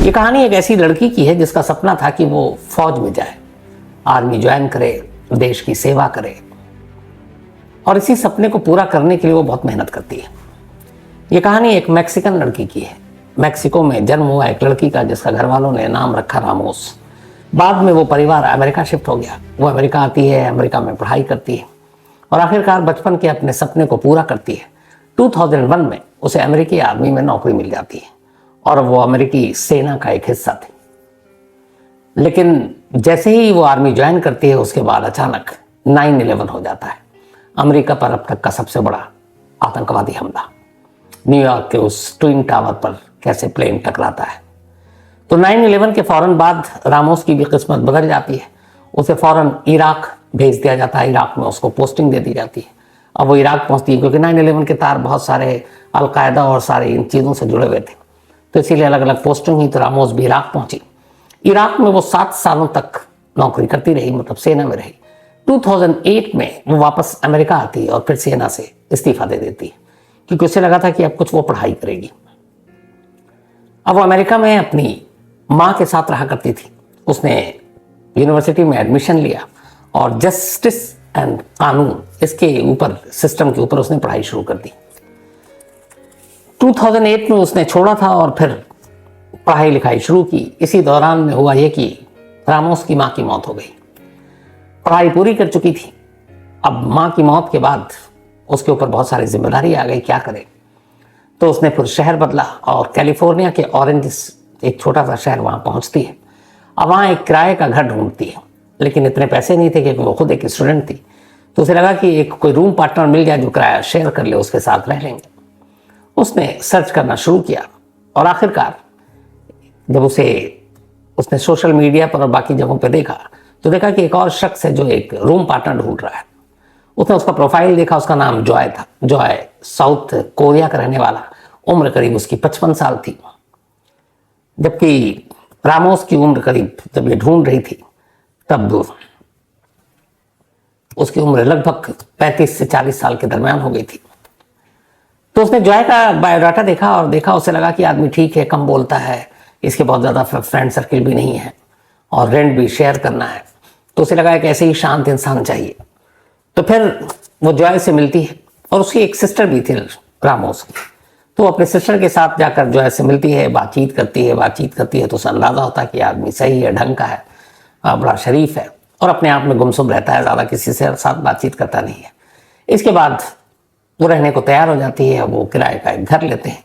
ये कहानी एक ऐसी लड़की की है जिसका सपना था कि वो फौज में जाए, आर्मी ज्वाइन करे, देश की सेवा करे, और इसी सपने को पूरा करने के लिए वो बहुत मेहनत करती है। ये कहानी एक मैक्सिकन लड़की की है। मैक्सिको में जन्म हुआ एक लड़की का जिसका घर वालों ने नाम रखा रामोस। बाद में वो परिवार अमेरिका शिफ्ट हो गया। वो अमेरिका आती है, अमेरिका में पढ़ाई करती है और आखिरकार बचपन के अपने सपने को पूरा करती है। 2001 में उसे अमेरिकी आर्मी में नौकरी मिल जाती है और वो अमेरिकी सेना का एक हिस्सा थी। लेकिन जैसे ही वो आर्मी ज्वाइन करती है उसके बाद अचानक 9/11 हो जाता है। अमेरिका पर अब तक का सबसे बड़ा आतंकवादी हमला। न्यूयॉर्क के उस ट्विन टावर पर कैसे प्लेन टकराता है। तो 9/11 के फौरन बाद रामोस की भी किस्मत बदल जाती है। उसे फौरन इराक भेज दिया जाता है। इराक में उसको पोस्टिंग दे दी जाती है। अब वो इराक पहुंचती है क्योंकि 9/11 के तार बहुत सारे अलकायदा और सारे इन चीज़ों से जुड़े हुए थे, तो इसीलिए अलग अलग पोस्टिंग हुई। तो रामोस भी इराक पहुंची। इराक में वो 7 सालों तक नौकरी करती रही, मतलब सेना में रही। 2008 में वो वापस अमेरिका आती है और फिर सेना से इस्तीफा दे देती है क्योंकि उसे लगा था कि अब कुछ वो पढ़ाई करेगी। अब वो अमेरिका में अपनी माँ के साथ रहा करती थी। उसने यूनिवर्सिटी में एडमिशन लिया और जस्टिस एंड कानून, इसके ऊपर, सिस्टम के ऊपर उसने पढ़ाई शुरू कर दी। 2008 में उसने छोड़ा था और फिर पढ़ाई लिखाई शुरू की। इसी दौरान में हुआ ये कि रामोस की माँ की मौत हो गई। पढ़ाई पूरी कर चुकी थी। अब माँ की मौत के बाद उसके ऊपर बहुत सारी जिम्मेदारी आ गई, क्या करे। तो उसने फिर शहर बदला और कैलिफोर्निया के ऑरेंज, एक छोटा सा शहर, वहाँ पहुँचती है। अब वहाँ एक किराए का घर ढूंढती है, लेकिन इतने पैसे नहीं थे क्योंकि वो खुद एक स्टूडेंट थी। तो उसे लगा कि एक कोई रूम पार्टनर मिल जाए जो किराया शेयर कर ले, उसके साथ रह लेंगे। उसने सर्च करना शुरू किया और आखिरकार जब उसने सोशल मीडिया पर और बाकी जगहों पे देखा तो देखा कि एक और शख्स है जो एक रूम पार्टनर ढूंढ रहा है। उसने उसका प्रोफाइल देखा, उसका नाम जॉय था। जॉय साउथ कोरिया का रहने वाला, उम्र करीब उसकी 55 साल थी, जबकि रामोस की उम्र करीब, जब ये ढूंढ रही थी तब उसकी उम्र लगभग 35 से 40 साल के दरमियान हो गई थी। तो उसने जॉय का बायोडाटा देखा और देखा, उसे लगा कि आदमी ठीक है, कम बोलता है, इसके बहुत ज़्यादा फ्रेंड सर्किल भी नहीं है और रेंट भी शेयर करना है। तो उसे लगा कि ऐसे ही शांत इंसान चाहिए। तो फिर वो जॉय से मिलती है और उसकी एक सिस्टर भी थी रामोस की। तो अपने सिस्टर के साथ जाकर जॉय से मिलती है, बातचीत करती है तो उसे अंदाज़ा होता है कि आदमी सही है, ढंग का है, बड़ा शरीफ है और अपने आप में गुमसुम रहता है, ज़्यादा किसी से साथ बातचीत करता नहीं है। इसके बाद वो रहने को तैयार हो जाती है। वो किराए का एक घर लेते हैं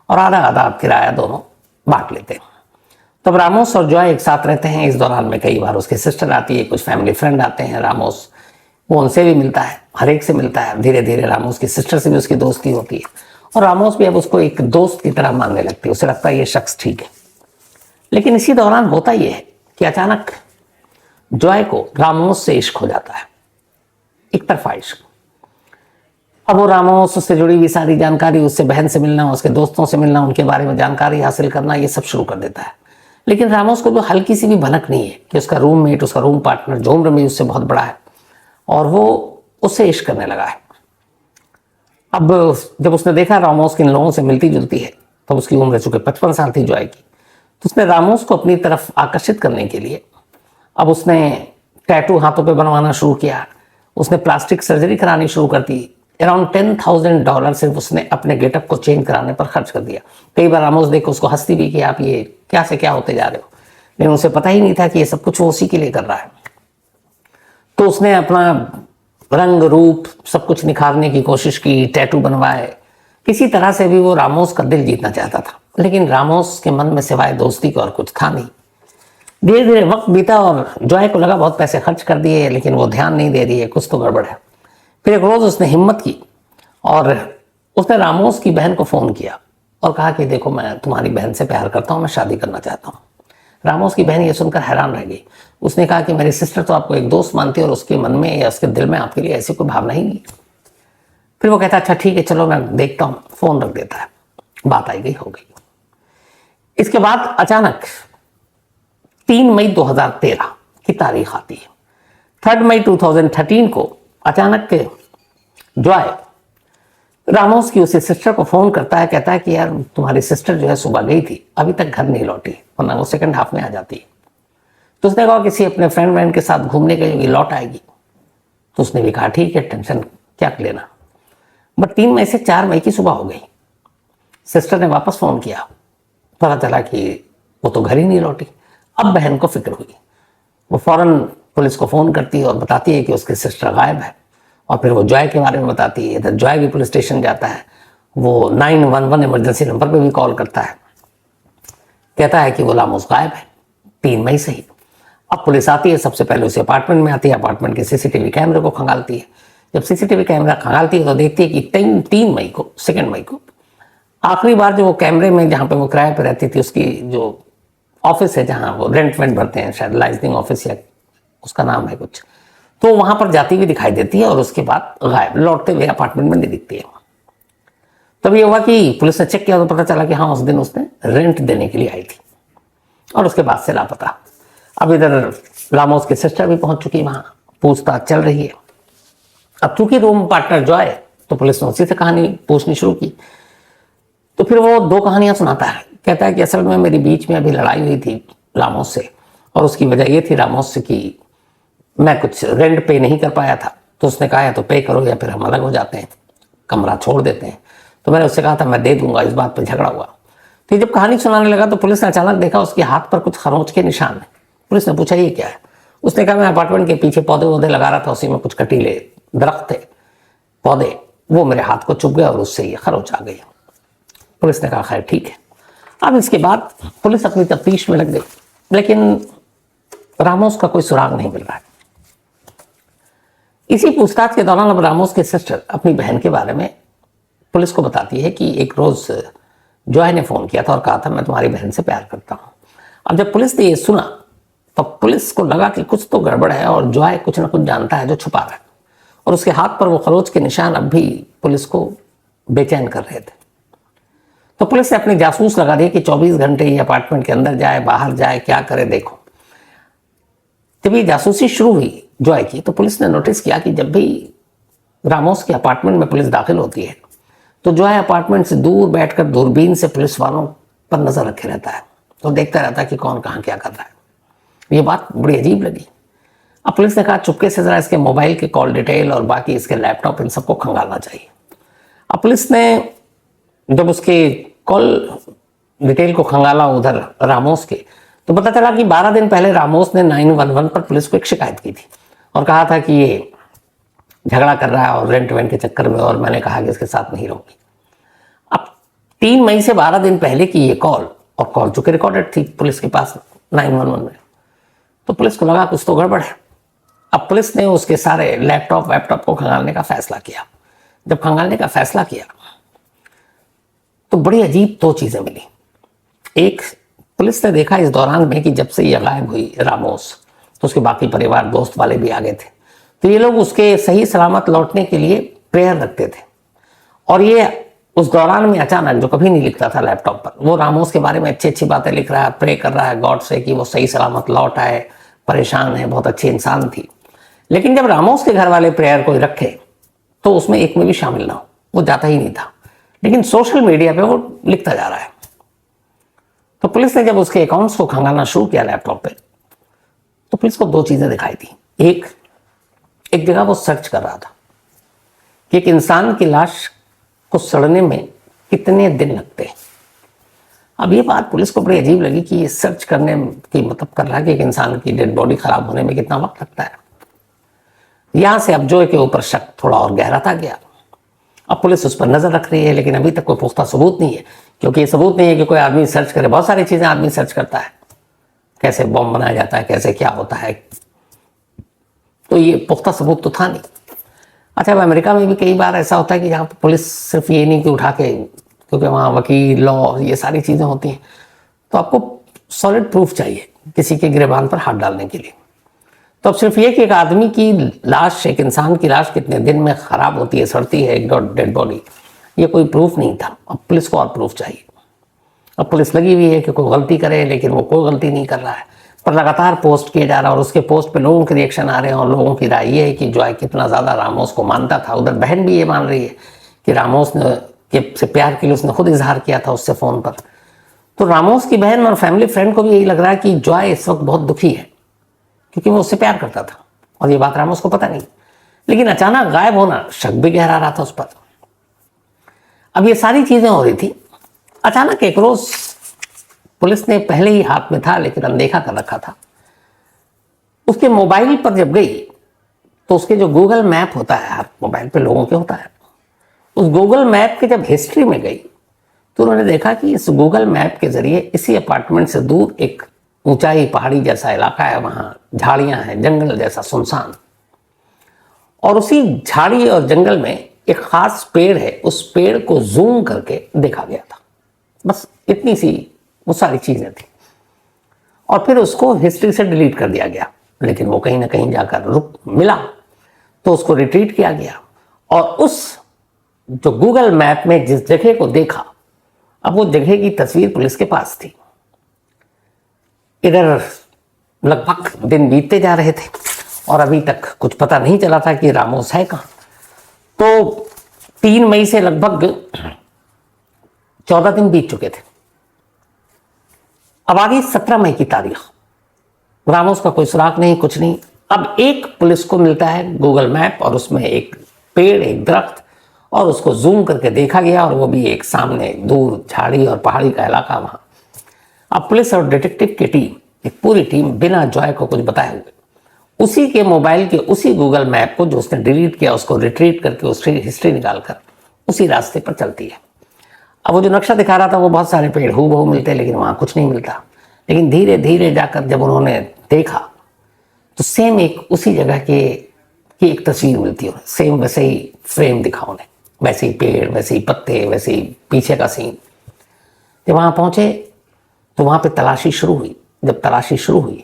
और आधा आधा किराया दोनों बांट लेते हैं। तब रामोस और जॉय एक साथ रहते हैं। इस दौरान में कई बार उसकी सिस्टर आती है, कुछ फैमिली फ्रेंड आते हैं। रामोस वो उनसे भी मिलता है, हर एक से मिलता है। धीरे धीरे रामोस की सिस्टर से भी उसकी दोस्ती होती है और रामोस भी अब उसको एक दोस्त की तरह मानने लगती है। उसे लगता है ये शख्स ठीक है। लेकिन इसी दौरान होता यह है कि अचानक जॉय को रामोस से इश्क हो जाता है, एक तरफा इश्क। अब वो रामोस, उससे जुड़ी हुई सारी जानकारी, उससे बहन से मिलना, उसके दोस्तों से मिलना, उनके बारे में जानकारी हासिल करना, ये सब शुरू कर देता है। लेकिन रामोस को भी हल्की सी भी भनक नहीं है कि उसका रूममेट, उसका रूम पार्टनर जो उम्र में उससे बहुत बड़ा है और वो उससे इश्क करने लगा है। अब जब उसने देखा रामोस किन लोगों से मिलती जुलती है, तब उसकी उम्र चूंकि 55 साल थी जॉय की, तो उसने रामोस को अपनी तरफ आकर्षित करने के लिए अब उसने टैटू हाथों पे बनवाना शुरू किया। उसने प्लास्टिक सर्जरी करानी शुरू कर दी। अराउंड $10,000 सिर्फ उसने अपने गेटअप को चेंज कराने पर खर्च कर दिया। कई बार रामोस देख उसको हंसती भी कि आप ये क्या से क्या होते जा रहे हो, लेकिन उसे पता ही नहीं था कि ये सब कुछ वो उसी के लिए कर रहा है। तो उसने अपना रंग रूप सब कुछ निखारने की कोशिश की, टैटू बनवाए। किसी तरह से भी वो रामोस का दिल जीतना चाहता था, लेकिन रामोस के मन में सिवाय दोस्ती का और कुछ था नहीं। धीरे धीरे वक्त बीता और जॉय को लगा बहुत पैसे खर्च कर दिए, लेकिन वो ध्यान नहीं दे रही है, कुछ तो गड़बड़ है। फिर एक रोज़ उसने हिम्मत की और उसने रामोस की बहन को फ़ोन किया और कहा कि देखो, मैं तुम्हारी बहन से प्यार करता हूँ, मैं शादी करना चाहता हूँ। रामोस की बहन ये सुनकर हैरान रह गई। उसने कहा कि मेरी सिस्टर तो आपको एक दोस्त मानती है और उसके मन में या उसके दिल में आपके लिए ऐसी कोई भावना ही नहीं। फिर वो कहता अच्छा ठीक है, चलो मैं देखता हूँ। फ़ोन रख देता है। बात आई गई, हो गई। इसके बाद अचानक 3 मई 2013 की तारीख आती है। 3 मई 2013 को अचानक जॉय रामोस की उसी सिस्टर को फोन करता है, कहता है कि यार तुम्हारी सिस्टर जो है सुबह गई थी, अभी तक घर नहीं लौटी, वरना वो सेकंड हाफ में आ जाती। तो उसने कहा किसी अपने फ्रेंड के साथ घूमने गई होगी, लौट आएगी। तो उसने भी कहा ठीक है, टेंशन क्या लेना। बट 3 मई से 4 मई की सुबह हो गई, सिस्टर ने वापस फोन किया, पता चला कि वो तो घर ही नहीं लौटी। अब बहन को फिक्र हुई, वो फौरन पुलिस को फोन करती है और बताती है कि उसकी सिस्टर गायब है। और फिर वो जॉय के बारे में बताती है। इधर जॉय भी पुलिस स्टेशन जाता है, वो 911 इमरजेंसी नंबर पे भी कॉल करता है, कहता है कि वो रामोस गायब है 3 मई से ही। अब पुलिस आती है, सबसे पहले उसे अपार्टमेंट में आती है, अपार्टमेंट के सीसीटीवी कैमरे को खंगालती है। जब सीसीटीवी कैमरा खंगालती है तो देखती है कि 3 मई को, 2 मई को आखिरी बार जो वो कैमरे में जहाँ पे वो किराए पे रहती थी, उसकी जो ऑफिस है जहाँ वो रेंट वेंट भरते हैं, शायद लाइजनिंग ऑफिस या उसका नाम है कुछ, तो वहां पर जाती हुई दिखाई देती है और उसके बाद गायब, लौटते हुए अपार्टमेंट में नहीं दिखती है। तब ये हुआ कि पुलिस ने चेक किया तो पता चला कि हाँ उस दिन उसने रेंट देने के लिए आई थी और उसके बाद से लापता। अब इधर रामोस की सिस्टर भी पहुंच चुकी, वहां पूछताछ चल रही है। अब चूंकि रूम पार्टनर जॉय, तो पुलिस ने उसी से कहानी पूछनी शुरू की। तो फिर वो 2 कहानियां सुनाता है, कहता है कि असल में मेरी बीच में अभी लड़ाई हुई थी रामोस से, और उसकी वजह ये थी रामोस से कि मैं कुछ रेंट पे नहीं कर पाया था। तो उसने कहा या तो पे करो या फिर हम अलग हो जाते हैं, कमरा छोड़ देते हैं। तो मैंने उससे कहा था मैं दे दूंगा, इस बात पे झगड़ा हुआ। तो जब कहानी सुनाने लगा तो पुलिस ने अचानक देखा उसके हाथ पर कुछ खरोंच के निशान है। पुलिस ने पूछा ये क्या है। उसने कहा मैं अपार्टमेंट के पीछे पौधे वौधे लगा रहा था, उसी में कुछ कटीले दरख्त थे, पौधे, वो मेरे हाथ को चुभ गया और उससे ये खरोंच आ गई। पुलिस ने कहा खैर ठीक है। अब इसके बाद पुलिस अपनी तफ्तीश में लग गई, लेकिन रामोस का कोई सुराग नहीं मिल रहा है। इसी पूछताछ के दौरान अब रामोस की सिस्टर अपनी बहन के बारे में पुलिस को बताती है कि एक रोज जॉय ने फोन किया था और कहा था मैं तुम्हारी बहन से प्यार करता हूं। अब जब पुलिस ने ये सुना तो पुलिस को लगा कि कुछ तो गड़बड़ है और जॉय कुछ ना कुछ जानता है जो छुपा रहा है, और उसके हाथ पर वो खरोच के निशान अब भी पुलिस को बेचैन कर रहे थे। तो पुलिस ने अपने जासूस लगा दिए कि 24 घंटे ये अपार्टमेंट के अंदर जाए बाहर जाए, क्या करे देखो। जब ये जासूसी शुरू हुई जॉय की, तो पुलिस ने नोटिस किया कि जब भी रामोस के अपार्टमेंट में पुलिस दाखिल होती है तो जॉय अपार्टमेंट से दूर बैठकर दूरबीन से पुलिस वालों पर नजर रखे रहता है, तो देखता रहता है कि कौन कहाँ क्या कर रहा है। ये बात बड़ी अजीब लगी। अब पुलिस ने कहा चुपके से जरा इसके मोबाइल के कॉल डिटेल और बाकी इसके लैपटॉप इन सबको खंगालना चाहिए। अब पुलिस ने जब उसके कॉल डिटेल को खंगाला उधर रामोस के, तो पता चला कि 12 दिन पहले रामोस ने 911 पर पुलिस को एक शिकायत की थी और कहा था कि ये झगड़ा कर रहा है और रेंट वेंट के चक्कर में, और मैंने कहा कि इसके साथ नहीं रहूंगी। अब 3 मई से 12 दिन पहले की ये कॉल, और कॉल चुके रिकॉर्डेड थी पुलिस के पास 911 में, तो पुलिस को लगा कुछ तो गड़बड़ है। अब पुलिस ने उसके सारे लैपटॉप वैपटॉप को खंगालने का फैसला किया। जब खंगालने का फैसला किया तो बड़ी अजीब 2 चीजें मिली। एक, पुलिस ने देखा इस दौरान में कि जब से ये गायब हुई रामोस, तो उसके बाकी परिवार दोस्त वाले भी आ गए थे, तो ये लोग उसके सही सलामत लौटने के लिए प्रेयर रखते थे। और ये उस दौरान में अचानक, जो कभी नहीं लिखता था लैपटॉप पर, वो रामोस के बारे में अच्छी अच्छी बातें लिख रहा है, प्रे कर रहा है गॉड से कि वो सही सलामत लौट आए, परेशान है, बहुत अच्छी इंसान थी। लेकिन जब रामोस के घर वाले प्रेयर कोई रखे तो उसमें एक में भी शामिल ना हो, वो जाता ही नहीं था। लेकिन सोशल मीडिया पे वो लिखता जा रहा है। तो पुलिस ने जब उसके अकाउंट्स को खंगालना शुरू किया लैपटॉप पे, तो पुलिस को 2 चीजें दिखाई दी। एक जगह वो सर्च कर रहा था कि एक इंसान की लाश को सड़ने में कितने दिन लगते हैं। अब ये बात पुलिस को बड़ी अजीब लगी कि ये सर्च करने की मतलब कर रहा है कि एक इंसान की डेड बॉडी खराब होने में कितना वक्त लगता है। यहां से अब जॉय के ऊपर शक थोड़ा और गहराता गया। अब पुलिस उस पर नजर रख रही है, लेकिन अभी तक कोई पुख्ता सबूत नहीं है, क्योंकि ये सबूत नहीं है कि कोई आदमी सर्च करे। बहुत सारी चीजें आदमी सर्च करता है, कैसे बॉम्ब बनाया जाता है, कैसे क्या होता है, तो ये पुख्ता सबूत तो था नहीं। अच्छा, अब अमेरिका में भी कई बार ऐसा होता है कि जहाँ पुलिस सिर्फ ये नहीं कि उठा के, क्योंकि वहाँ वकील, लॉ, ये सारी चीज़ें होती हैं, तो आपको सॉलिड प्रूफ चाहिए किसी के गिरबान पर हाथ डालने के लिए। तो अब सिर्फ ये कि एक आदमी की लाश, एक इंसान की लाश कितने दिन में खराब होती है, सड़ती है, एक डेड बॉडी, ये कोई प्रूफ नहीं था। अब पुलिस को और प्रूफ चाहिए। अब पुलिस लगी हुई है कि कोई गलती करे, लेकिन वो कोई गलती नहीं कर रहा है, पर लगातार पोस्ट किया जा रहा है और उसके पोस्ट पे लोगों के रिएक्शन आ रहे हैं। और लोगों की राय ये है कि जॉय कितना ज़्यादा रामोस को मानता था। उधर बहन भी ये मान रही है कि रामोस ने से प्यार के लिए उसने खुद इजहार किया था उससे फ़ोन पर। तो रामोस की बहन और फैमिली फ्रेंड को भी यही लग रहा है कि जॉय इस वक्त बहुत दुखी है, क्योंकि वो उससे प्यार करता था और ये बात रामोस को पता नहीं। लेकिन अचानक गायब होना शक भी गहरा रहा था उस पर। अब ये सारी चीज़ें हो रही थी। अचानक एक रोज़ पुलिस ने पहले ही हाथ में था लेकिन अनदेखा कर रखा था, उसके मोबाइल पर जब गई तो उसके जो गूगल मैप होता है, हर मोबाइल पे लोगों के होता है, उस गूगल मैप के जब हिस्ट्री में गई तो उन्होंने देखा कि इस गूगल मैप के जरिए इसी अपार्टमेंट से दूर एक ऊंचाई पहाड़ी जैसा इलाका है, वहां झाड़ियां हैं, जंगल जैसा सुनसान, और उसी झाड़ी और जंगल में एक खास पेड़ है, उस पेड़ को जूम करके देखा गया था। बस इतनी सी वो सारी चीजें थी और फिर उसको हिस्ट्री से डिलीट कर दिया गया। लेकिन वो कहीं ना कहीं जाकर रुक मिला तो उसको रिट्रीट किया गया और उस जो गूगल मैप में जिस जगह को देखा, अब वो जगह की तस्वीर पुलिस के पास थी। इधर लगभग दिन बीतते जा रहे थे और अभी तक कुछ पता नहीं चला था कि रामोस है कहाँ। तो 3 मई से लगभग 14 दिन बीत चुके थे। अब आ गई 17 मई की तारीख। रामोस का कोई सुराग नहीं, कुछ नहीं। अब एक पुलिस को मिलता है गूगल मैप और उसमें एक पेड़, एक दरख्त, और उसको जूम करके देखा गया और वो भी एक सामने दूर झाड़ी और पहाड़ी का इलाका वहां। अब पुलिस और डिटेक्टिव की टीम, एक पूरी टीम बिना जॉय को कुछ बताए हुए उसी के मोबाइल के उसी गूगल मैप को जो उसने डिलीट किया उसको रिट्रीट करके उसकी हिस्ट्री निकालकर उसी रास्ते पर चलती है। अब वो जो नक्शा दिखा रहा था वो बहुत सारे पेड़ हूबहू मिलते लेकिन वहां कुछ नहीं मिलता। लेकिन धीरे धीरे जाकर जब उन्होंने देखा तो सेम एक उसी जगह की एक तस्वीर मिलती है, सेम वैसे ही फ्रेम दिखा उन्हें, वैसे ही पेड़, वैसे ही पत्ते, वैसे ही पीछे का सीन। जब वहां पहुंचे तो वहां पे तलाशी शुरू हुई। जब तलाशी शुरू हुई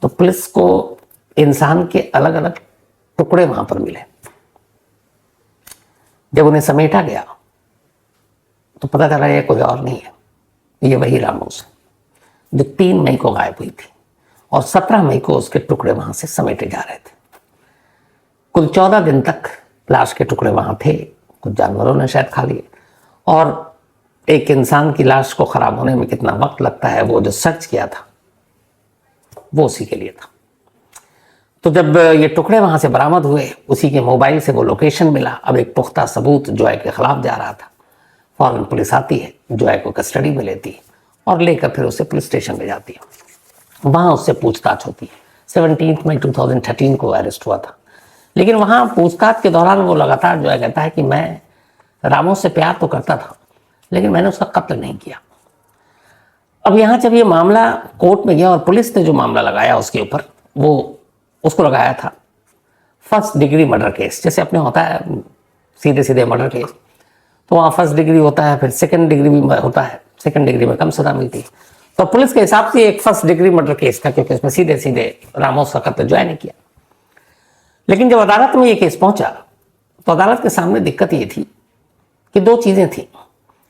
तो पुलिस को इंसान के अलग अलग टुकड़े वहां पर मिले। जब उन्हें समेटा गया तो पता चला ये कोई और नहीं है, ये वही रामोस जो 3 मई को गायब हुई थी और 17 मई को उसके टुकड़े वहां से समेटे जा रहे थे। कुल 14 दिन तक लाश के टुकड़े वहां थे, कुछ जानवरों ने शायद खा लिए, और एक इंसान की लाश को खराब होने में कितना वक्त लगता है वो जो सर्च किया था वो उसी के लिए था। तो जब ये टुकड़े वहां से बरामद हुए, उसी के मोबाइल से वो लोकेशन मिला। अब एक पुख्ता सबूत जॉय के खिलाफ जा रहा था। फौरन पुलिस आती है, जॉय को कस्टडी में लेती है और लेकर फिर उसे पुलिस स्टेशन में जाती है। वहां उससे पूछताछ होती है। 17 मई 2013 को अरेस्ट हुआ था। लेकिन वहां पूछताछ के दौरान वो लगातार जॉय कहता है कि मैं रामोस से प्यार तो करता था लेकिन मैंने उसका कत्ल नहीं किया। अब यहाँ जब ये मामला कोर्ट में गया और पुलिस ने जो मामला लगाया उसके ऊपर, वो उसको लगाया था 1st डिग्री मर्डर केस। जैसे अपने होता है सीधे सीधे मर्डर केस, तो वहाँ 1st डिग्री होता है, फिर 2nd डिग्री भी होता है। 2nd डिग्री में कम सजा मिलती है। तो पुलिस के हिसाब से एक 1st डिग्री मर्डर केस था क्योंकि उसमें सीधे सीधे रामोस का कत्ल जॉय ने किया। लेकिन जब अदालत में ये केस पहुंचा तो अदालत के सामने दिक्कत ये थी कि 2 चीजें थी।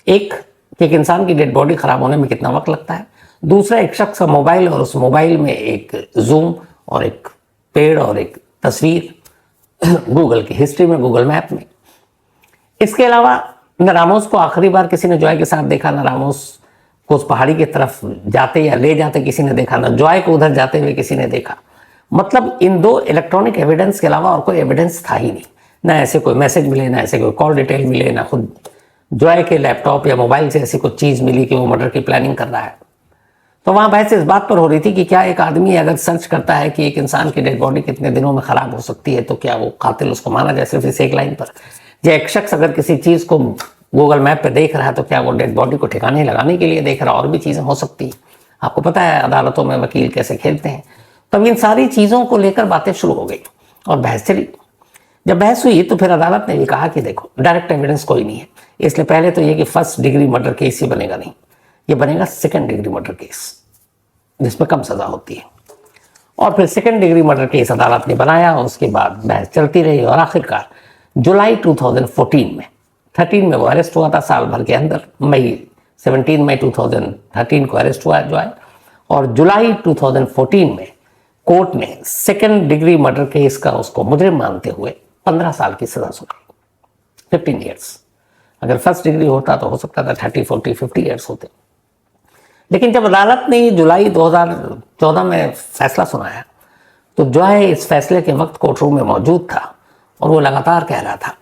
एक इंसान की डेड बॉडी खराब होने में कितना वक्त लगता है, दूसरा एक शख्स का मोबाइल और उस मोबाइल में एक जूम और एक पेड़ और एक तस्वीर गूगल की हिस्ट्री में, गूगल मैप में। इसके अलावा न रामोस को आखिरी बार किसी ने जॉय के साथ देखा, न रामोस को उस पहाड़ी की तरफ जाते या ले जाते किसी ने देखा, न जॉय को उधर जाते हुए किसी ने देखा। मतलब इन 2 इलेक्ट्रॉनिक एविडेंस के अलावा और कोई एविडेंस था ही नहीं। ना ऐसे कोई मैसेज मिले, ना ऐसे कोई कॉल डिटेल मिले, ना खुद जॉय के लैपटॉप या मोबाइल से ऐसी कुछ चीज़ मिली कि वो मर्डर की प्लानिंग कर रहा है। तो वहाँ बहस इस बात पर हो रही थी कि क्या एक आदमी अगर सर्च करता है कि एक इंसान की डेड बॉडी कितने दिनों में ख़राब हो सकती है तो क्या वो कातिल उसको माना जाए सिर्फ इस एक लाइन पर, या एक शख्स अगर किसी चीज़ को गूगल मैप पे देख रहा है तो क्या वो डेड बॉडी को ठिकाने लगाने के लिए देख रहा है, और भी चीज़ें हो सकती है। आपको पता है अदालतों में वकील कैसे खेलते हैं। तब इन सारी चीज़ों को लेकर बातें शुरू हो गई और बहस चली। जब बहस हुई तो फिर अदालत ने भी कहा कि देखो डायरेक्ट एविडेंस कोई नहीं है, इसलिए पहले तो ये कि 1st डिग्री मर्डर केस ही बनेगा नहीं, ये बनेगा 2nd डिग्री मर्डर केस जिसमें कम सजा होती है। और फिर 2nd डिग्री मर्डर केस अदालत ने बनाया। उसके बाद बहस चलती रही और आखिरकार जुलाई 2014 में 13 में वो अरेस्ट हुआ था, साल भर के अंदर। 17 मई 2013 को अरेस्ट हुआ जॉय और जुलाई 2014 में कोर्ट ने 2nd डिग्री मर्डर केस का उसको मुजरिम मानते हुए 15 साल की सजा सुनाई। 15 ईयर्स। अगर फर्स्ट डिग्री होता तो हो सकता था 30, 40, 50 ईयर्स होते। लेकिन जब अदालत ने जुलाई 2014 में फैसला सुनाया तो जॉय इस फैसले के वक्त कोर्ट रूम में मौजूद था और वो लगातार कह रहा था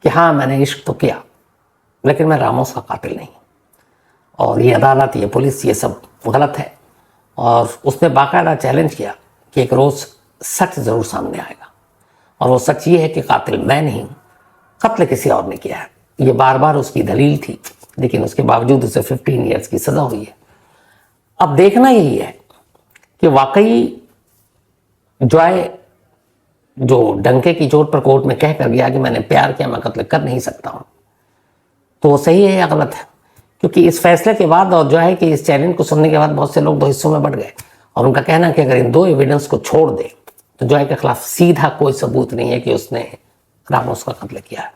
कि हाँ मैंने इश्क तो किया लेकिन मैं रामोस का कातिल नहीं, और ये अदालत, ये पुलिस, ये सब गलत है। और उसने बाकायदा चैलेंज किया कि एक रोज़ सच ज़रूर सामने आएगा, और वो सच ये है कि कातिल मैं नहीं, कत्ल किसी और ने किया है। ये बार बार उसकी दलील थी, लेकिन उसके बावजूद उसे 15 ईयर्स की सज़ा हुई है। अब देखना यही है कि वाकई जॉय जो डंके की चोट पर कोर्ट में कह कर गया कि मैंने प्यार किया, मैं कत्ल कर नहीं सकता हूँ, तो वो सही है या गलत है? क्योंकि इस फैसले के बाद और जो है कि इस चैलेंज को सुनने के बाद बहुत से लोग दो हिस्सों में बढ़ गए, और उनका कहना है कि अगर इन दो एविडेंस को छोड़ दे तो जॉय के खिलाफ सीधा कोई सबूत नहीं है कि उसने रामोस का कत्ल किया है।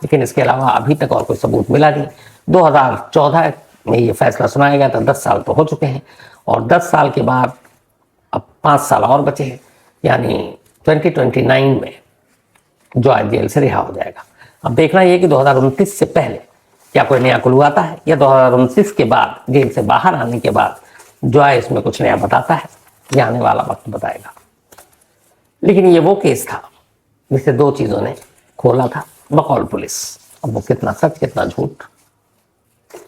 लेकिन इसके अलावा अभी तक और कोई सबूत मिला नहीं। 2014 में ये फैसला सुनाया गया था, 10 साल तो हो चुके हैं, और 10 साल के बाद अब 5 साल और बचे हैं, यानी 2029 में जॉय जेल से रिहा हो जाएगा। अब देखना यह कि 2029 से पहले क्या कोई नया क्लू आता है, या 2029 के बाद जेल से बाहर आने के बाद जॉय इसमें कुछ नया बताता है। यह आने वाला वक्त बताएगा। लेकिन ये वो केस था जिसे दो चीज़ों ने खोला था बकौल पुलिस। अब वो कितना सच कितना झूठ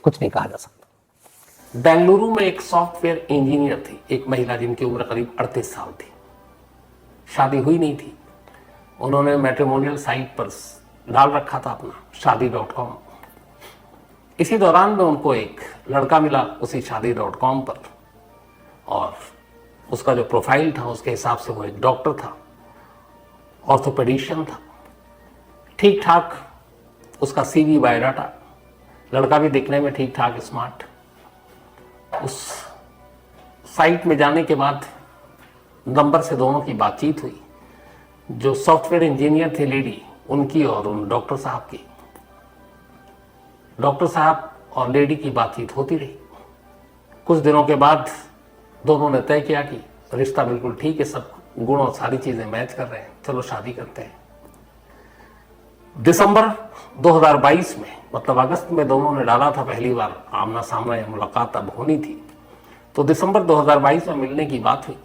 कुछ नहीं कहा जा सकता। बेंगलुरु में एक सॉफ्टवेयर इंजीनियर थी, एक महिला जिनकी उम्र करीब 38 साल थी। शादी हुई नहीं थी। उन्होंने मैट्रिमोनियल साइट पर डाल रखा था अपना शादी.com। इसी दौरान में उनको एक लड़का मिला उसी शादी.com पर, और उसका जो प्रोफाइल था उसके हिसाब से वो एक डॉक्टर था, ऑर्थोपेडिशियन था, ठीक ठाक उसका CV बायोडाटा, लड़का भी दिखने में ठीक ठाक स्मार्ट। उस साइट में जाने के बाद नंबर से दोनों की बातचीत हुई। जो सॉफ्टवेयर इंजीनियर थे लेडी, उनकी और उन डॉक्टर साहब की, डॉक्टर साहब और लेडी की बातचीत होती रही। कुछ दिनों के बाद दोनों ने तय किया कि रिश्ता बिल्कुल ठीक है, सब गुण और सारी चीजें मैच कर रहे हैं, चलो शादी करते हैं। दिसंबर 2022 में, मतलब अगस्त में दोनों ने डाला था पहली बार आमना सामना या मुलाकात अब होनी थी, तो दिसंबर 2022 में मिलने की बात हुई।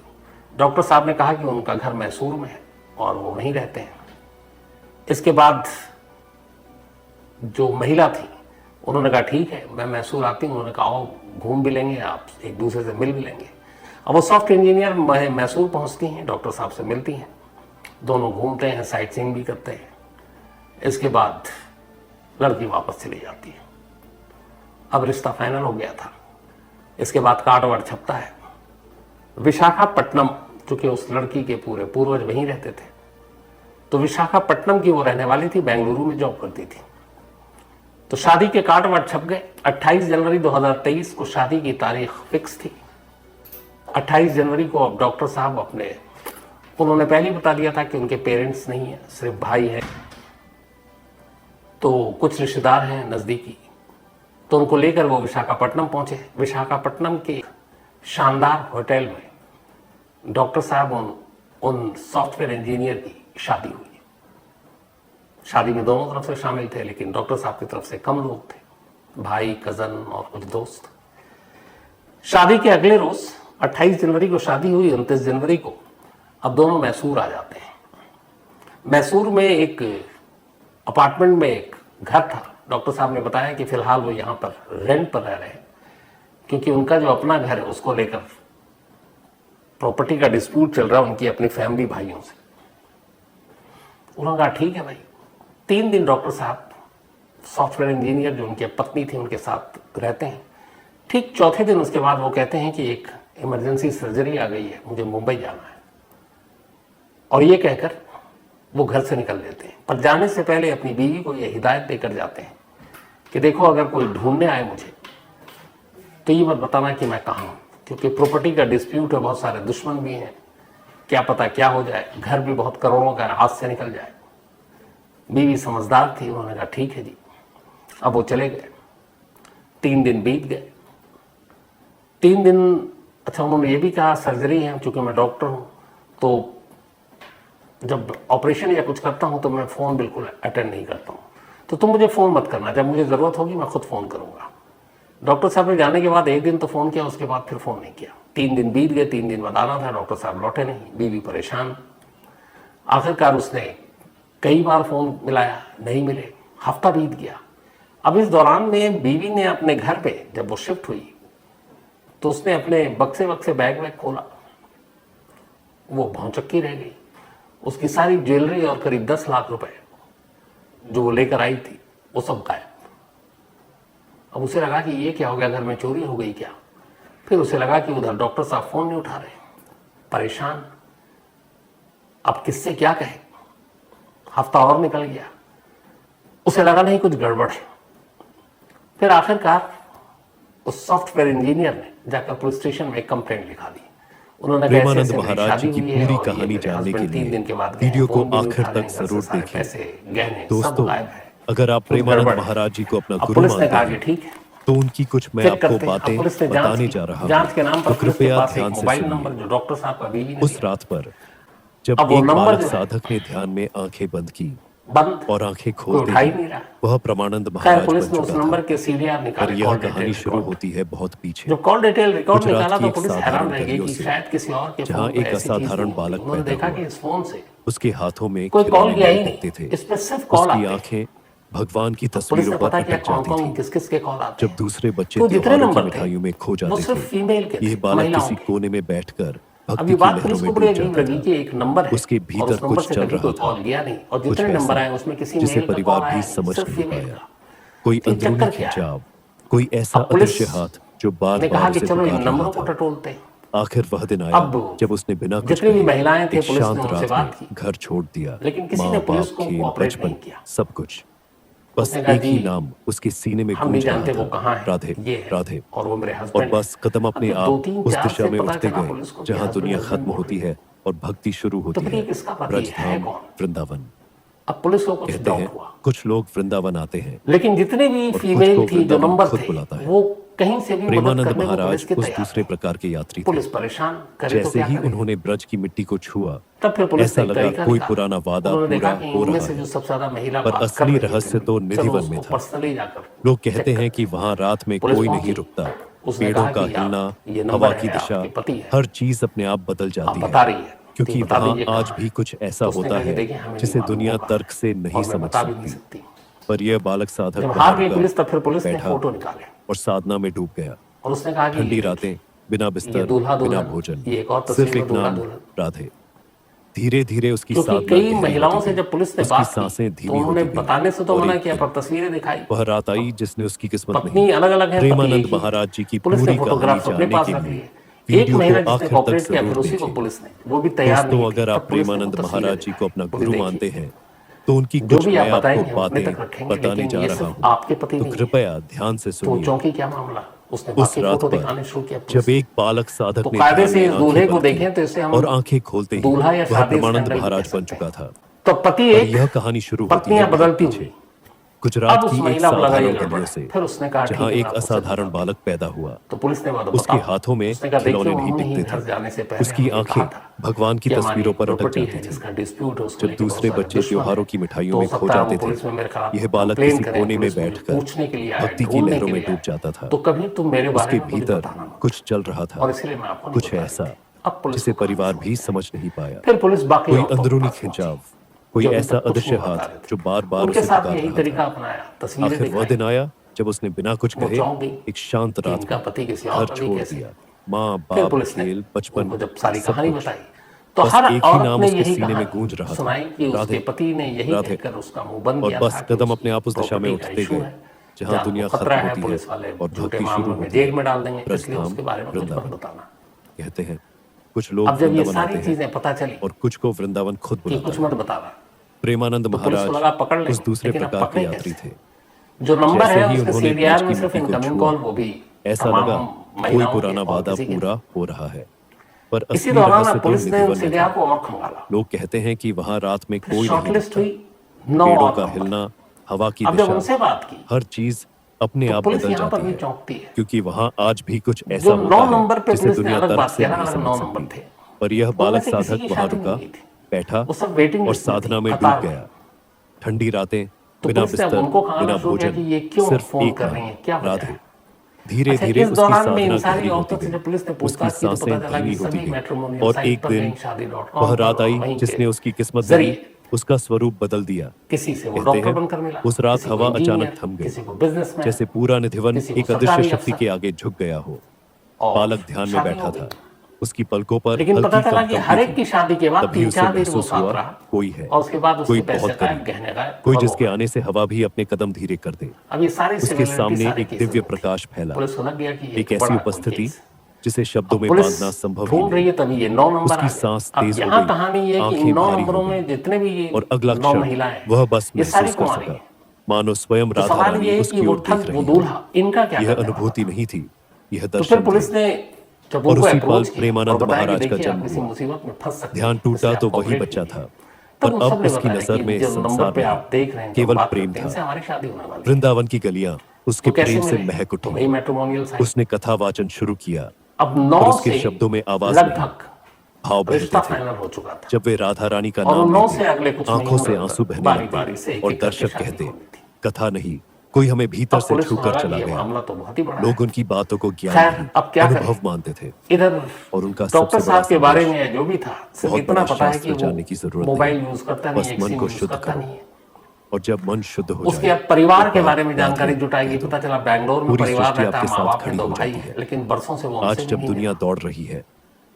डॉक्टर साहब ने कहा कि उनका घर मैसूर में है और वो वहीं रहते हैं। इसके बाद जो महिला थी उन्होंने कहा ठीक है मैं मैसूर आती हूँ। उन्होंने कहा आओ घूम भी लेंगे, आप एक दूसरे से मिल भी लेंगे। अब वो सॉफ्ट इंजीनियर मैसूर पहुँचती हैं, डॉक्टर साहब से मिलती हैं, दोनों घूमते हैं, साइट सीइंग भी करते हैं। इसके बाद लड़की वापस चली जाती है। अब रिश्ता फाइनल हो गया था। इसके बाद कार्ड वार्ड छपता है। विशाखापट्टनम, चूंकि उस लड़की के पूरे पूर्वज वहीं रहते थे, तो विशाखापट्टनम की वो रहने वाली थी, बेंगलुरु में जॉब करती थी। तो शादी के कार्ड वार्ड छप गए। 28 जनवरी 2023 को शादी की तारीख फिक्स थी। 28 जनवरी को अब डॉक्टर साहब उन्होंने पहले ही बता दिया था कि उनके पेरेंट्स नहीं है, सिर्फ भाई है, तो कुछ रिश्तेदार हैं नज़दीकी, तो उनको लेकर वो विशाखापट्टनम पहुंचे। विशाखापट्टनम के शानदार होटल में डॉक्टर साहब उन सॉफ्टवेयर इंजीनियर की शादी हुई। शादी में दोनों तरफ से शामिल थे, लेकिन डॉक्टर साहब की तरफ से कम लोग थे, भाई, कजन और कुछ दोस्त। शादी के अगले रोज 28 जनवरी को शादी हुई, 29 जनवरी को अब दोनों मैसूर आ जाते हैं। मैसूर में एक अपार्टमेंट में एक घर था। डॉक्टर साहब ने बताया कि फिलहाल वो यहाँ पर रेंट पर रह रहे हैं, क्योंकि उनका जो अपना घर है उसको लेकर प्रॉपर्टी का डिस्प्यूट चल रहा है उनकी अपनी फैमिली भाइयों से। उन्होंने कहा ठीक है भाई। 3 दिन डॉक्टर साहब सॉफ्टवेयर इंजीनियर जो उनकी पत्नी थी उनके साथ रहते हैं। ठीक चौथे दिन उसके बाद वो कहते हैं कि एक इमरजेंसी सर्जरी आ गई है, मुझे मुंबई जाना है, और ये कहकर वो घर से निकल लेते हैं। पर जाने से पहले अपनी बीवी को ये हिदायत देकर जाते हैं कि देखो अगर कोई ढूंढने आए मुझे तो ये मत बताना कि मैं कहाँ हूँ, क्योंकि प्रॉपर्टी का डिस्प्यूट है, बहुत सारे दुश्मन भी हैं, क्या पता क्या हो जाए, घर भी बहुत करोड़ों का हाथ से निकल जाए। बीवी समझदार थी, उन्होंने कहा ठीक है जी। अब वो चले गए। 3 दिन बीत गए। 3 दिन, अच्छा उन्होंने ये भी कहा सर्जरी है, चूंकि मैं डॉक्टर हूँ तो जब ऑपरेशन या कुछ करता हूँ तो मैं फ़ोन बिल्कुल अटेंड नहीं करता हूँ। तो तुम मुझे फ़ोन मत करना, जब मुझे ज़रूरत होगी मैं खुद फ़ोन करूँगा। डॉक्टर साहब ने जाने के बाद 1 दिन तो फ़ोन किया, उसके बाद फिर फ़ोन नहीं किया। 3 दिन बीत गए, 3 दिन बताना था, डॉक्टर साहब लौटे नहीं, बीवी परेशान। आखिरकार उसने कई बार फ़ोन मिलाया, नहीं मिले, हफ्ता बीत गया। अब इस दौरान में बीवी ने अपने घर पे जब वो शिफ्ट हुई तो उसने अपने बक्से वक्से बैग वैग खोला, वो भौचक्की रह गई। उसकी सारी ज्वेलरी और करीब 10 लाख रुपए जो वो लेकर आई थी वो सब गायब। अब उसे लगा कि ये क्या हो गया, घर में चोरी हो गई क्या। फिर उसे लगा कि उधर डॉक्टर साहब फोन नहीं उठा रहे, परेशान, अब किससे क्या कहे। हफ्ता और निकल गया, उसे लगा नहीं कुछ गड़बड़ है। फिर आखिरकार उस सॉफ्टवेयर इंजीनियर ने जाकर पुलिस स्टेशन में एक कंप्लेंट लिखा दी। उन्होंने प्रेमानंद महाराज जी की पूरी कहानी जानने के लिए वीडियो को आखिर तक जरूर देखें। दोस्तों, अगर आप प्रेमानंद महाराज जी को अपना गुरु मानते हैं तो उनकी कुछ मैं आपको बातें बताने जा रहा हूँ, तो कृपया ध्यान से सुनिए। उस रात पर जब एक बालक साधक ने ध्यान में आंखें बंद की और आंखें खोलते ही वह प्रेमानंद महाराज बन चुका था। और यह कहानी शुरू होती है बहुत पीछे, गुजरात की एक साधारण गलियों से, जहाँ एक असाधारण बालक पैदा हुआ। उसके हाथों में खिलौने नहीं दिखते थे, उसकी आंखें भगवान की तस्वीरों पर अटक जाती थी। जब दूसरे बच्चे त्योहारों की मिठाइयों में खो जाते थे, यह बालक किसी कोने में बैठकर भक्ति की लहरों में डूब जाता था। उसके भीतर कुछ चल रहा था, कुछ ऐसा जिसे परिवार भी समझ नहीं पाया। कोई अंदरूनी खिंचाव, कोई ऐसा अदृश्य हाथ जो बार बार उसे पुकार रहा था। आखिर वह दिन आया जब उसने बिना कुछ कहे एक शांत रात में घर छोड़ दिया। माँ बाप, खेल, बचपन, सब कुछ, बस एक ही नाम उसके सीने में गूंज रहा था, राधे राधे। और बस कदम अपने आप उस दिशा में उठते गए जहां दुनिया खत्म होती है और भक्ति शुरू होती है, ब्रजधाम वृंदावन। अब पुलिस को कुछ कहते हैं कुछ लोग वृंदावन आते हैं, लेकिन जितने भी फीमेल थी जो नंबर थे वो कहीं से भी प्रेमानंद महाराज उस दूसरे प्रकार के यात्री थे। पुलिस परेशान करे जैसे ही उन्होंने ब्रज की मिट्टी को छुआ, तब फिर पुलिस ऐसा लगा कोई पुराना वादा पूरा हो रहा है। पर असली रहस्य तो निधिवन में था। लोग कहते हैं कि वहां रात में कोई नहीं रुकता, पेड़ों का हिलना, हवा की दिशा, हर चीज अपने आप बदल जाती है, क्योंकि वहां आज भी कुछ ऐसा होता है जिसे दुनिया तर्क से नहीं समझ सकती। पर यह बालक साधक बैठा और साधना में डूब गया। ठंडी रातें, बिना बिस्तर, बिना भोजन, सिर्फ एक नाम, राधे। धीरे धीरे उसकी कई महिलाओं से जब पुलिस ने बात सांसें की तो उन्होंने बताने से तो मना किया, पर तस्वीरें दिखाई। वह रात आई जिसने उसकी किस्मत नहीं। अलग-अलग है। प्रेमानंद महाराज जी की पूरी कहानी जानने के लिए वीडियो को आखिर तक जरूर देखिए। दोस्तों, अगर आप प्रेमानंद महाराज जी को अपना गुरु मानते हैं तो उनकी कुछ मैं आपको बातें बताने जा रहा हूँ, तो कृपया ध्यान से सुनिए। क्या मामला? उस रात पर जब एक बालक साधक ने कायदे से इस दूल्हे को देखें तो इसे हम और आंखें खोलते ही वह प्रेमानंद महाराज बन चुका था। तो पति एक, यह कहानी शुरू होती है बदलती हुई गुजरात की एक साधारण गलियों से, जहां एक असाधारण बालक पैदा हुआ। तो पुलिस ने उसके हाथों में खिलौने नहीं दिखते थे, उसकी आंखें भगवान की तस्वीरों पर अटक जाती थी। जब दूसरे बच्चे त्योहारों की मिठाइयों में खो जाते थे, यह बालक किसी कोने में बैठकर भक्ति की लहरों में डूब जाता था। उसके भीतर कुछ चल रहा था, कुछ ऐसा जिसे परिवार भी समझ नहीं पाया। कोई अंदरूनी खिंचाव, कोई ऐसा अदृश्य हाथ जो बार बार उसे पुकार रहा था। आखिर वह दिन आया जब उसने बिना कुछ कहे एक शांत रात में घर छोड़ दिया। माँ बाप, खेल, बचपन, सब कुछ, बस एक ही नाम उसके सीने में गूंज रहा था, राधे राधे। और बस कदम अपने आप उस दिशा में उठते गए जहाँ दुनिया खत्म होती है और भक्ति शुरू होती है, ब्रजधाम वृंदावन। कहते हैं कुछ लोग वृंदावन आते हैं और कुछ को वृंदावन खुद बुलाता है। प्रेमानंद महाराज उस दूसरे प्रकार के यात्री थे। जो नंबर है ही उसके उन्होंने सीडीआर में ब्रज सिर्फ की मिट्टी को इनकमिंग कॉल, छुआ, वो भी ऐसा लगा कोई पुराना वादा पूरा हो रहा है। पर इसी असली दौरान रहस्य तो पुलिस ने निधिवन में सीडीआर को था। और खंगाला। लोग कहते हैं कि वहां रात में कोई नहीं शॉर्टलिस्ट दिखता, हुई 9 पेड़ों और का नंबर। हिलना, हवा की अब जब उनसे दिशा, बात की हर चीज अपने तो आप पुलिस बदल यहाँ पर जाती भी है, चौंकती है। क्योंकि वहां आज भी कुछ ऐसा जो 9 होता नंबर है पे जिसे पुलिस ने दुनिया अलग तर्क बात से किया, नहीं अलग समझ 9 नंबर सकती। थे। पर यह उनमें बालक से किसी साधक की वहां शादी रुका, नहीं हुई थी। बैठा वो सब वेटिंग और लिस्ट में साधना थी, में डूब कतार में। गया। ठंडी रातें, तो बिना पुलिस ने अब बिस्तर, उनको कहा बिना शुरू किया भोजन, कि ये क्यों सिर्फ फोन एक कर रही नाम, हैं, क्या वजह राधे। है? धीरे अच्छा, धीरे इस उसकी दौरान में साधना इन सारी गहरी होती औरतों से जब पुलिस ने गई, उसकी पूछताछ की तो सांसें पता चला धीमी कि होती सभी गई, मैट्रिमोनियल और साइट एक पर दिन कहीं शादी.com वह पर रात और आई वहीं जिसने के उसकी किस्मत बदली, जरिए उसका स्वरूप बदल दिया। किसी से वो कहते डॉक्टर हैं बनकर मिला, उस रात किसी को हवा अचानक इंजीनियर, थम गई, किसी को बिजनेसमैन, जैसे पूरा निधिवन किसी को एक अदृश्य सरकारी शक्ति अफसर, के आगे झुक गया हो। और बालक ध्यान में शादी हो बैठा गई। था, उसकी पलकों पर लेकिन पता हल्की चला कि कंपी हर एक थी। की शादी के बाद तभी उसे 3-4 दिन वो महसूस साथ हुआ रहा, कोई है, और उसके बाद उसके कोई पैसे बहुत गायब, करीब, गहने गायब, कोई और वो जिसके गायब। आने से हवा भी अपने कदम धीरे कर दे। अब ये सारी उसके सिमिलरिटी सामने सारे एक केसेस दिव्य में थी। प्रकाश फैला, पुलिस को लग गया कि ये एक तो ऐसी बड़ा कोई उपस्थिति केस है। जिसे शब्दों अब में पुलिस बांधना संभव ही ढूंढ रही नहीं। है, तभी ये 9 नंबर आ उसकी गया। सांस अब तेज हो यहाँ गई, कहानी ये है कि इन आंखें 9 भारी हो नंबरों में गई, जितने भी ये और अगला 9 क्षण महिलाएं, वह बस ये सारी महसूस कर कुंवारी सका, हैं। मानो स्वयं तो राधा सवाल रानी ये है कि उसकी वो ओर ठग, देख वो रही हो। दूल्हा, इनका क्या यह करने वाला अनुभूति था? नहीं थी, यह तो फिर दर्शन थे। पुलिस ने जब और उनको उसी पल अप्रोच किया और प्रेमानंद बताया कि महाराज का देखिए आप जन्म किसी हुआ। मुसीबत में फंस सकते ध्यान हैं, टूटा इसलिए आप तो वही कॉपरेट बच्चा कीजिए। था, तब पर उन अब सब ने उसकी बताया नजर कि में जो नंबर संसार पे नहीं, आप देख रहे हैं, जो केवल बात प्रेम करते हैं, था। इनसे हमारी शादी होने वाली है। वृंदावन की गलियां उसके तो कैसे प्रेम से मिले? महक तो उठी। वही मैट्रिमोनियल साइट। उसने कथा वाचन शुरू किया, अब 9 और उसके से शब्दों में आवाज नहीं, लगभग भाव बहते रिश्ता थे। फाइनल हो चुका था, जब वे राधा रानी का और नाम 9 से लेते, अगले कुछ आंखों महीनों से में आंसू बहने बारी लगते, बारी से एक और एक करके दर्शक शादी कहते, होनी थी। कथा नहीं, कोई हमें भीतर अब से पुलिस को छूकर लगा चला कि ये गया। मामला तो बहुत ही बड़ा लोग है। उनकी बातों को ज्ञान खैर, नहीं, अब क्या अनुभव करें? मानते थे। इधर और उनका डॉक्टर सबसे बड़ा साहब के बारे संदेश, में जो भी था, सिर्फ बहुत इतना बड़ा पता है कि शास्त्र वो जानने की जरूरत मोबाइल नहीं, यूज करता नहीं बस है, मन सिम को यूज शुद्ध करता करो, नहीं है। और जब मन शुद्ध हो उसके जाए अब परिवार तो के बात बारे में जानकारी राधे जुटाएगी, कह दो। पता चला बैंगलोर में पूरी परिवार सृष्टि रहता है, आपके माँ साथ बाप हैं, खड़ी 2 हो भाई जाती हैं, है। लेकिन बरसों से वो हमसे आज भी जब नहीं दुनिया मिला। दौड़ रही है, तो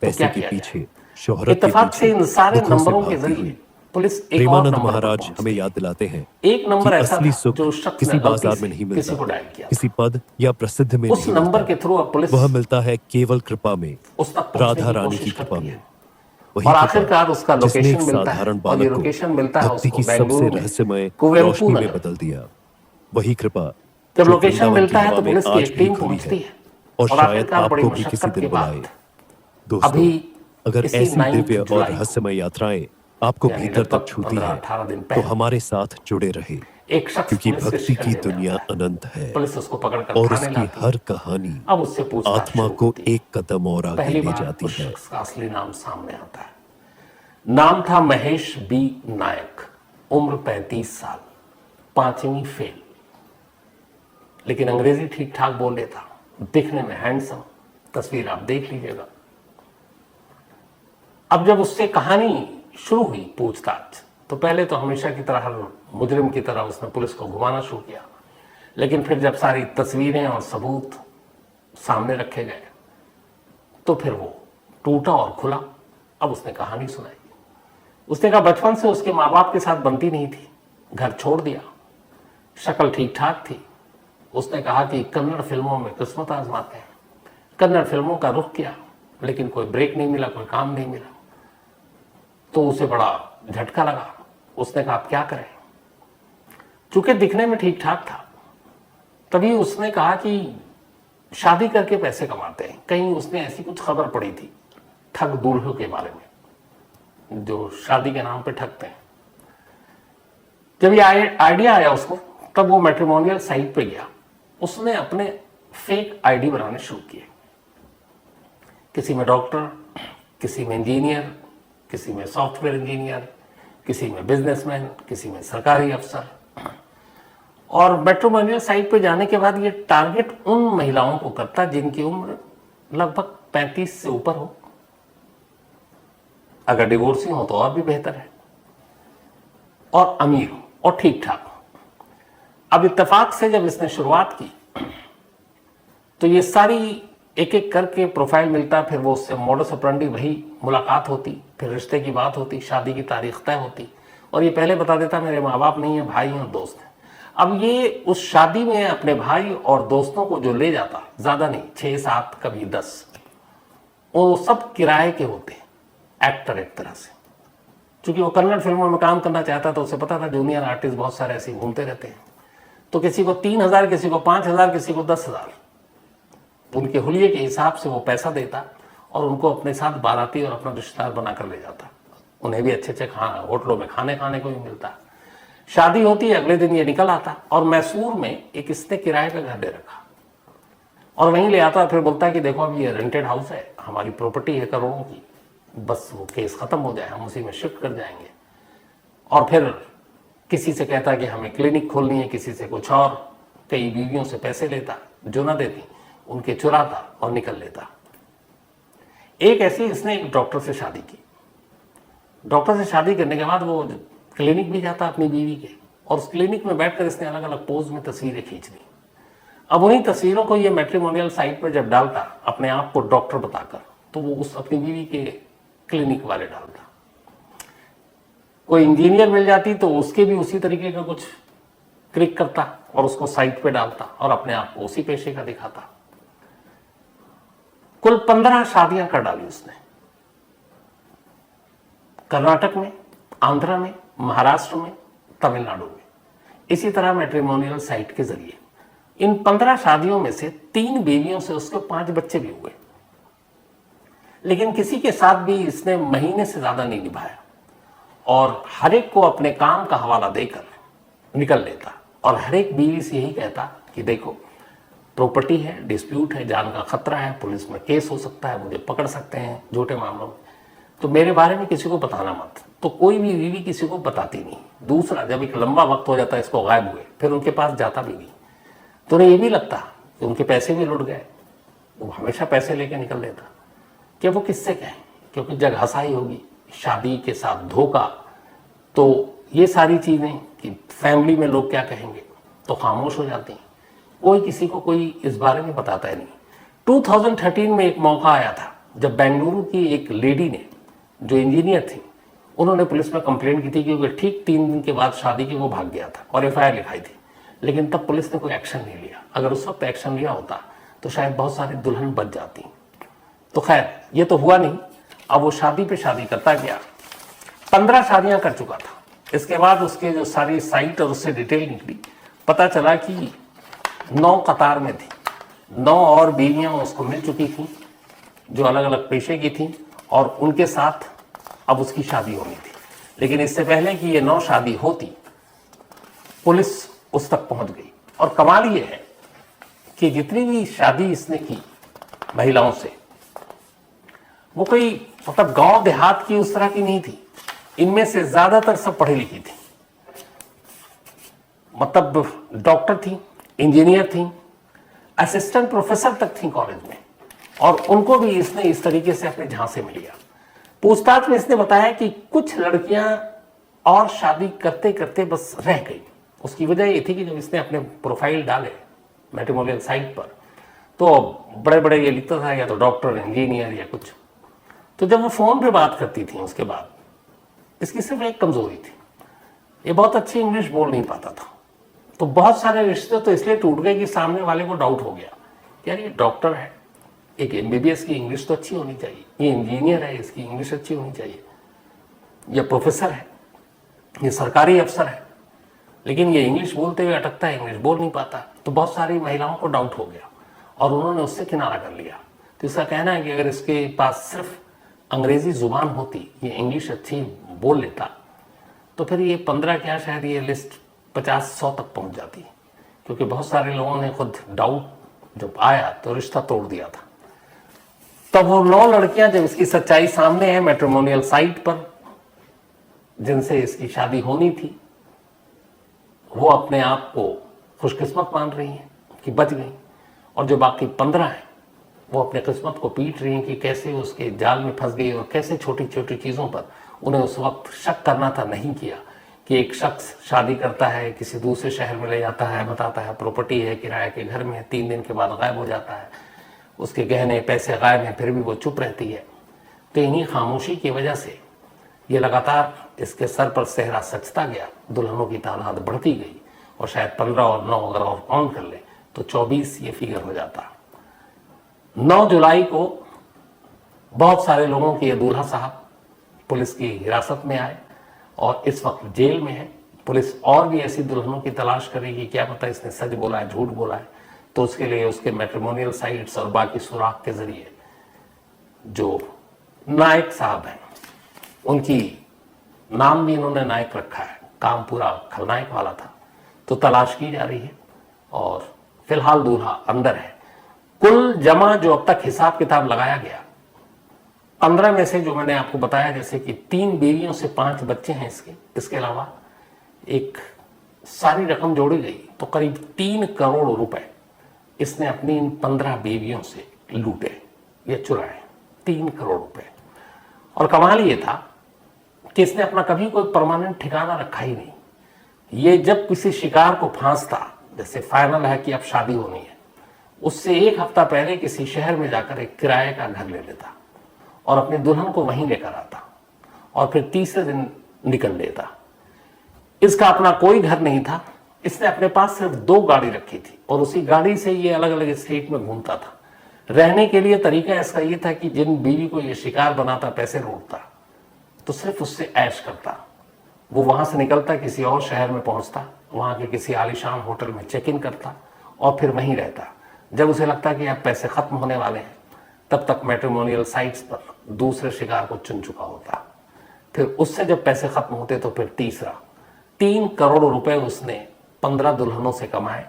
पैसे क्या के किया जाए? पीछे, शोहरत के इत्तेफाक से पीछे, इन सारे दुखों से नंबरों के भागती जरिए हुई, पुलिस एक और प्रेमानंद नंबर पर महाराज पहुंचती हमें है। याद दिलाते हैं एक नंबर कि ऐसा असली था सुख जो शख्स किसी ने गलती बाजार से में नहीं किसी मिलता, को डायल किया किसी था। पद या प्रसिद्ध में उस नहीं नंबर मिलता, के थ्रू अब पुलिस वह मिलता है केवल कृपा में, उस तक पहुंचने राधा की रानी कोशिश की कृपा करती में। है, वही और कृपा आखिरकार उसका जिसने एक लोकेशन मिलता है, साधारण और ये बालक को लोकेशन मिलता है भक्ति उसको की सबसे बेंगलुरु में रहस्यमय कुवेंपू रोशनी में नगर। बदल दिया। वही कृपा जब जो लोकेशन वृंदावन की मिलता है हवा तो में पुलिस की आज एक भी टीम खुली पहुंचती है, है, और और शायद आखिरकार बड़ी आपको भी किसी मशक्कत दिन के बुलाए। बाद दोस्तों, अभी अगर इसी ऐसी 9 दिव्य और जुलाई को, रहस्यमय यात्राएं आपको यानी भीतर तक लगभग छूती हैं, 15-18 दिन तो पहले, हमारे साथ जुड़े रहे, एक शख्स क्योंकि पुलिस के भक्ति की शिकंजे में दुनिया आता है। अनंत है, पुलिस उसको पकड़कर और थाने उसकी लाती है। हर कहानी अब उससे पूछताछ आत्मा शुरू को होती है। एक कदम और आगे पहली ले बार जाती उस है। शख्स का असली नाम सामने आता है। नाम था महेश बी नायक, उम्र 35 साल, 5वीं फेल, लेकिन अंग्रेजी ठीक ठाक बोल लेता, दिखने में हैंडसम। तस्वीर आप देख लीजिएगा। अब जब उससे कहानी शुरू हुई पूछताछ, तो पहले तो हमेशा की तरह, हर मुजरिम की तरह उसने पुलिस को घुमाना शुरू किया, लेकिन फिर जब सारी तस्वीरें और सबूत सामने रखे गए, तो फिर वो टूटा और खुला। अब उसने कहानी सुनाई। उसने कहा बचपन से उसके माँ बाप के साथ बनती नहीं थी, घर छोड़ दिया, शक्ल ठीक ठाक थी। उसने कहा कि कन्नड़ फिल्मों में किस्मत आजमाते हैं। कन्नड़ फिल्मों का रुख किया, लेकिन कोई ब्रेक नहीं मिला, कोई काम नहीं मिला, तो उसे बड़ा झटका लगा। उसने कहा आप क्या करें, चूंकि दिखने में ठीक ठाक था। तभी उसने कहा कि शादी करके पैसे कमाते हैं। कहीं उसने ऐसी कुछ खबर पड़ी थी ठग दूल्हों के बारे में, जो शादी के नाम पे ठगते हैं। जब ये आइडिया आया उसको, तब वो मैट्रिमोनियल साइट पे गया। उसने अपने फेक आईडी बनाने शुरू किए, किसी में डॉक्टर, किसी में इंजीनियर, किसी में सॉफ्टवेयर इंजीनियर, किसी में बिजनेसमैन, किसी में सरकारी अफसर। और मैट्रिमोनियल साइट पे जाने के बाद ये टारगेट उन महिलाओं को करता जिनकी उम्र लगभग 35 से ऊपर हो, अगर डिवोर्सी हो तो और भी बेहतर है, और अमीर हो और ठीक ठाक हो। अब इत्तेफाक से जब इसने शुरुआत की, तो ये सारी एक एक करके प्रोफाइल मिलता, फिर वो उससे मॉडस ऑपरेंडी वही मुलाकात होती, फिर रिश्ते की बात होती, शादी की तारीख तय होती, और ये पहले बता देता मेरे माँ बाप नहीं है, भाई हैं और दोस्त हैं। अब ये उस शादी में अपने भाई और दोस्तों को जो ले जाता, ज्यादा नहीं, 6-7 कभी 10, वो सब किराए के होते, एक्टर एक तरह से। क्योंकि वो कन्नड़ फिल्मों में काम करना चाहता था, उसे पता था जूनियर आर्टिस्ट बहुत सारे ऐसे घूमते रहते हैं, तो किसी को 3,000, किसी को 5,000, किसी को 10,000, उनके हुलिये के हिसाब से वो पैसा देता, और उनको अपने साथ बाराती और अपना रिश्तेदार बनाकर ले जाता। उन्हें भी अच्छे होटलों में खाने को भी मिलता। शादी होती है, अगले दिन ये निकल आता, और मैसूर में एक इसने किराए का घर ले रखा, और वहीं ले आता। फिर बोलता है कि देखो अब ये रेंटेड हाउस है, हमारी प्रॉपर्टी है करोड़ों की, बस वो केस खत्म हो जाए, हम उसी में शिफ्ट कर जाएंगे। और फिर किसी से कहता कि हमें क्लिनिक खोलनी है, किसी से कुछ और, कई बीवियों से पैसे लेता, जो ना देती उनके चुराता और निकल लेता। एक ऐसी इसने एक डॉक्टर से शादी की। डॉक्टर से शादी करने के बाद वो क्लिनिक भी जाता अपनी बीवी के, और उस क्लिनिक में बैठकर इसने अलग अलग पोज में तस्वीरें खींच ली। अब उन्हीं तस्वीरों को ये मैट्रिमोनियल साइट पर जब डालता अपने आप को डॉक्टर बताकर, तो वो उस अपनी बीवी के क्लिनिक वाले डालता। कोई इंजीनियर मिल जाती तो उसके भी उसी तरीके का कुछ क्लिक करता और उसको साइट पे डालता और अपने आप को उसी पेशे का दिखाता। कुल 15 शादियां कर डाली उसने, कर्नाटक में, आंध्र में, महाराष्ट्र में, तमिलनाडु में, इसी तरह मैट्रिमोनियल साइट के जरिए। इन 15 शादियों में से 3 बीवियों से उसके 5 बच्चे भी हुए, लेकिन किसी के साथ भी इसने महीने से ज्यादा नहीं निभाया और हर एक को अपने काम का हवाला देकर निकल लेता और हर एक बीवी से यही कहता कि देखो प्रॉपर्टी है, डिस्प्यूट है, जान का खतरा है, पुलिस में केस हो सकता है, मुझे पकड़ सकते हैं झूठे मामलों में, तो मेरे बारे में किसी को बताना मत। तो कोई भी बीवी किसी को बताती नहीं। दूसरा, जब एक लंबा वक्त हो जाता है इसको गायब हुए, फिर उनके पास जाता भी नहीं, तो उन्हें ये भी लगता कि उनके पैसे भी लुट गए। वो हमेशा पैसे लेके निकल लेता। कि वो किससे कहें, क्योंकि जग हंसाई होगी, शादी के साथ धोखा, तो ये सारी चीजें कि फैमिली में लोग क्या कहेंगे, तो खामोश हो जाती हैं। कोई किसी को कोई इस बारे में बताता है नहीं। 2013 में एक मौका आया था जब बेंगलुरु की एक लेडी ने, जो इंजीनियर थी, उन्होंने पुलिस में कंप्लेंट की थी क्योंकि ठीक 3 दिन के बाद शादी की वो भाग गया था और FIR लिखाई थी, लेकिन तब पुलिस ने कोई एक्शन नहीं लिया। अगर उस वक्त एक्शन लिया होता तो शायद बहुत सारी दुल्हन बच जाती। तो खैर ये तो हुआ नहीं। अब वो शादी पे शादी करता गया, 15 शादियां कर चुका था। इसके बाद उसके जो सारी साइट और उससे डिटेल निकली, पता चला कि 9 कतार में थी, 9 और बीवियां उसको मिल चुकी थी जो अलग अलग पेशे की थी और उनके साथ अब उसकी शादी होनी थी। लेकिन इससे पहले कि ये 9 शादी होती, पुलिस उस तक पहुंच गई। और कमाल ये है कि जितनी भी शादी इसने की महिलाओं से, वो कोई मतलब गांव देहात की उस तरह की नहीं थी। इनमें से ज्यादातर सब पढ़ी लिखी थी, मतलब डॉक्टर थी, इंजीनियर थी, असिस्टेंट प्रोफेसर तक थी कॉलेज में, और उनको भी इसने इस तरीके से अपने झांसे में लिया। पूछताछ में इसने बताया कि कुछ लड़कियां और शादी करते करते बस रह गई। उसकी वजह ये थी कि जब इसने अपने प्रोफाइल डाले मैट्रिमोनियल साइट पर, तो बड़े बड़े ये लिखता था या तो डॉक्टर, इंजीनियर या कुछ। तो जब वो फोन पे बात करती थी उसके बाद, इसकी सिर्फ एक कमजोरी थी, ये बहुत अच्छी इंग्लिश बोल नहीं पाता था। तो बहुत सारे रिश्ते तो इसलिए टूट गए कि सामने वाले को डाउट हो गया, यार ये डॉक्टर है, एक MBBS की इंग्लिश तो अच्छी होनी चाहिए, ये इंजीनियर है, इसकी इंग्लिश अच्छी होनी चाहिए, ये प्रोफेसर है, ये सरकारी अफसर है, लेकिन ये इंग्लिश बोलते हुए अटकता है, इंग्लिश बोल नहीं पाता। तो बहुत सारी महिलाओं को डाउट हो गया और उन्होंने उससे किनारा कर लिया। तो इसका कहना है कि अगर इसके पास सिर्फ अंग्रेजी जुबान होती, ये इंग्लिश अच्छी बोल लेता, तो फिर ये 15 क्या शायद ये लिस्ट 50-100 तक पहुंच जाती, क्योंकि बहुत सारे लोगों ने खुद डाउट जब आया तो रिश्ता तोड़ दिया था। तब वो 9 लड़कियां जब इसकी सच्चाई सामने है मैट्रिमोनियल साइट पर, जिनसे इसकी शादी होनी थी, वो अपने आप को खुशकिस्मत मान रही हैं कि बच गई, और जो बाकी 15 हैं वो अपने किस्मत को पीट रही हैं कि कैसे उसके जाल में फंस गई और कैसे छोटी छोटी चीज़ों पर उन्हें उस वक्त शक करना था, नहीं किया। कि एक शख्स शादी करता है, किसी दूसरे शहर में ले जाता है, बताता है प्रॉपर्टी है, किराए के घर में, 3 दिन के बाद गायब हो जाता है, उसके गहने पैसे गायब हैं, फिर भी वो चुप रहती है। तो इन्हीं खामोशी की वजह से ये लगातार इसके सर पर सेहरा सचता गया, दुल्हनों की तादाद बढ़ती गई, और शायद 15 और 9 अगर और काउंट कर ले तो 24 ये फिगर हो जाता। 9 जुलाई को बहुत सारे लोगों के ये दूल्हा साहब पुलिस की हिरासत में आए और इस वक्त जेल में है। पुलिस और भी ऐसी दुल्हनों की तलाश करेगी, क्या पता इसने सच बोला है, झूठ बोला है। तो उसके लिए उसके मैट्रिमोनियल साइट्स और बाकी सुराग के जरिए जो नायक साहब हैं, उनकी नाम भी इन्होंने नायक रखा है, काम पूरा खलनायक वाला था, तो तलाश की जा रही है। और फिलहाल दूल्हा अंदर है। कुल जमा जो अब तक हिसाब किताब लगाया गया, 15 में से जो मैंने आपको बताया, जैसे कि 3 बीवियों से 5 बच्चे हैं इसके अलावा एक सारी रकम जोड़ी गई तो करीब 3 करोड़ रुपए इसने अपनी इन 15 बीवियों से लूटे या चुराए। 3 करोड़ रुपए। और कमाल ये था कि इसने अपना कभी कोई परमानेंट ठिकाना रखा ही नहीं। ये जब किसी शिकार को फांसता, जैसे फाइनल है कि अब शादी होनी है, उससे 1 हफ्ता पहले किसी शहर में जाकर एक किराए का घर ले लेता और अपनी दुल्हन को वहीं लेकर आता और फिर तीसरे दिन निकल लेता। इसका अपना कोई घर नहीं था। इसने अपने पास सिर्फ 2 गाड़ी रखी थी और उसी गाड़ी से ये अलग अलग स्टेट में घूमता था। रहने के लिए तरीका इसका ये था कि जिन बीवी को ये शिकार बनाता, पैसे लूटता, तो सिर्फ उससे ऐश करता। वो वहां से निकलता, किसी और शहर में पहुंचता, वहां के किसी आलीशान होटल में चेक इन करता और फिर वहीं रहता। जब उसे लगता कि अब पैसे खत्म होने वाले हैं, तब तक मैट्रिमोनियल साइट्स पर दूसरे शिकार को चुन चुका होता। फिर उससे जब पैसे खत्म होते तो फिर तीसरा। 3 करोड़ रुपए उसने 15 दुल्हनों से कमाए।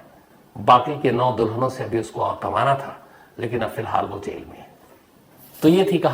बाकी के 9 दुल्हनों से अभी उसको और कमाना था, लेकिन अब फिलहाल वो जेल में है। तो ये थी कहानी।